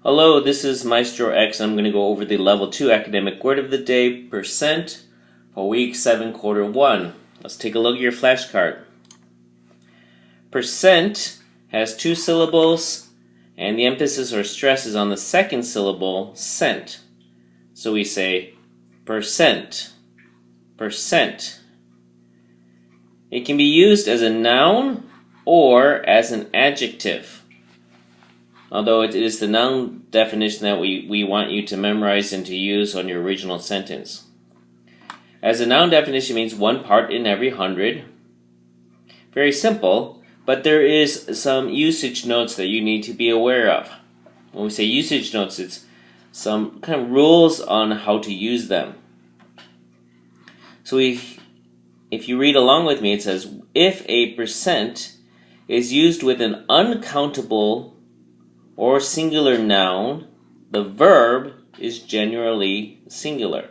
Hello, this is Maestro X. I'm going to go over the Level 2 Academic Word of the Day, percent, for Week 7, Quarter 1. Let's take a look at your flashcard. Percent has two syllables, and the emphasis or stress is on the second syllable, cent. So we say percent, percent. It can be used as a noun or as an adjective. Although it is the noun definition that we want you to memorize and to use on your original sentence. As a noun definition means one part in every 100. Very simple, but there is some usage notes that you need to be aware of. When we say usage notes, it's some kind of rules on how to use them. So if you read along with me, it says, if a percent is used with an uncountable or singular noun, the verb is generally singular.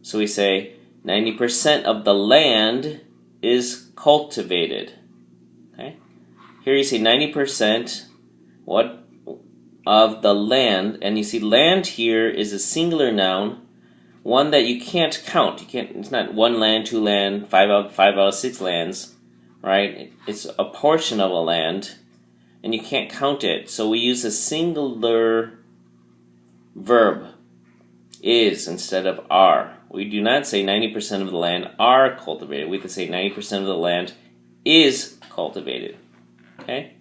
So we say 90% of the land is cultivated. Okay? Here you say 90% of the land, and you see land here is a singular noun, one that you can't count. It's not one land, two land, five out of six lands, right? It's a portion of a land, and you can't count it. So we use a singular verb, is, instead of are. We do not say 90% of the land are cultivated. We can say 90% of the land is cultivated. Okay?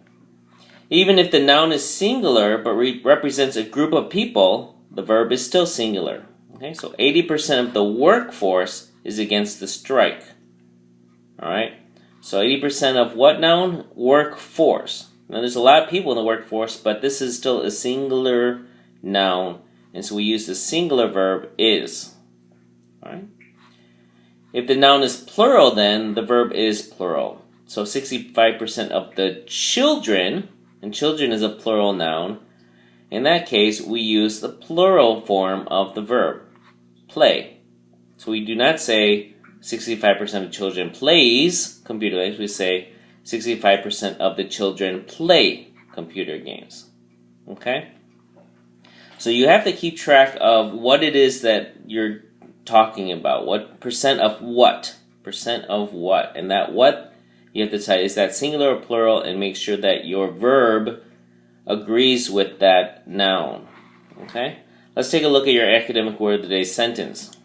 Even if the noun is singular but represents a group of people, the verb is still singular. Okay? So 80% of the workforce is against the strike. Alright? So 80% of what noun? Workforce. Now there's a lot of people in the workforce, but this is still a singular noun, and so we use the singular verb is. Alright? If the noun is plural, then the verb is plural. So 65% of the children, and children is a plural noun, in that case we use the plural form of the verb, play. So we do not say 65% of children plays computer games, we say 65% of the children play computer games. Okay? So you have to keep track of what it is that you're talking about. What percent of what? Percent of what? And that what, you have to decide, is that singular or plural, and make sure that your verb agrees with that noun. Okay? Let's take a look at your academic word of the day sentence.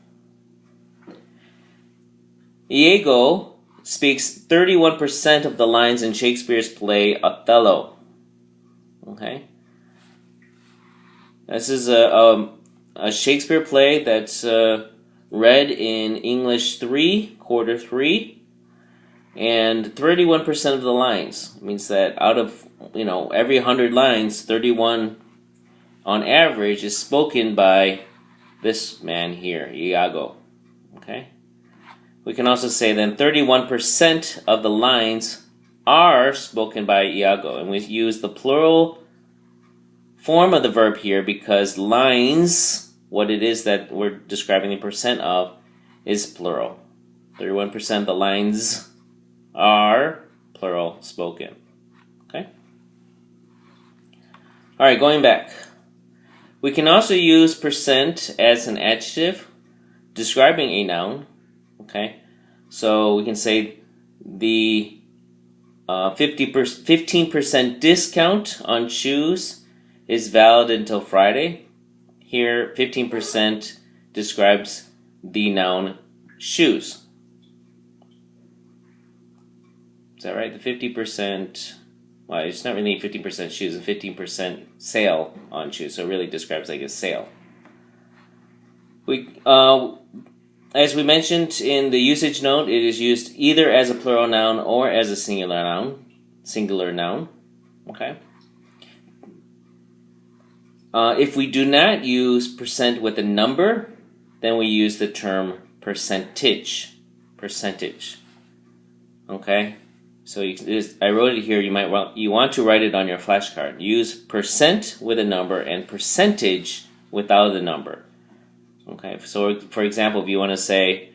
Iago speaks 31% of the lines in Shakespeare's play Othello. Okay? This is a Shakespeare play that's read in English 3, quarter 3, and 31% of the lines. It means that out of, every 100 lines, 31 on average is spoken by this man here, Iago. Okay? We can also say then 31% of the lines are spoken by Iago. And we use the plural form of the verb here because lines, what it is that we're describing the percent of, is plural. 31% of the lines are plural spoken. Okay? Alright, going back. We can also use percent as an adjective describing a noun. Okay, so we can say the 15% discount on shoes is valid until Friday. Here, 15% describes the noun shoes. Is that right? The 50%, well, it's not really 15% shoes, it's 15% sale on shoes, so it really describes like a sale. As we mentioned in the usage note, it is used either as a plural noun or as a singular noun. Okay. If we do not use percent with a number, then we use the term percentage. Percentage. Okay. So I wrote it here. You want to write it on your flashcard. Use percent with a number and percentage without the number. Okay, so for example, if you want to say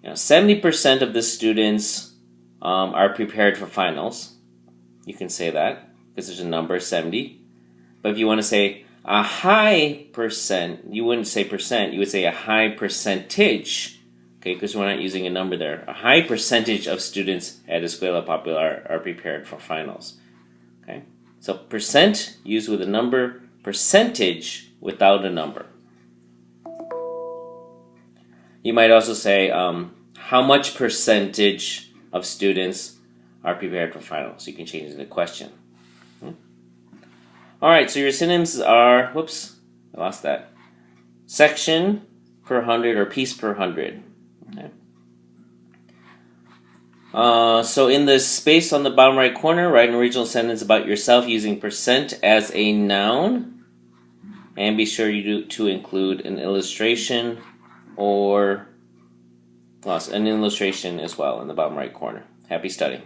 70% of the students are prepared for finals, you can say that because there's a number 70. But if you want to say A high percent, you wouldn't say percent, you would say a high percentage, okay, because we're not using a number there. A high percentage of students at Escuela Popular are prepared for finals. Okay, so percent used with a number, percentage without a number. You might also say how much percentage of students are prepared for finals. You can change it to a question. All right, so your synonyms are, whoops, I lost that. Section per 100 or piece per 100. Okay. So in the space on the bottom right corner, write an original sentence about yourself using percent as a noun. And be sure to include an illustration or an illustration as well in the bottom right corner. Happy studying.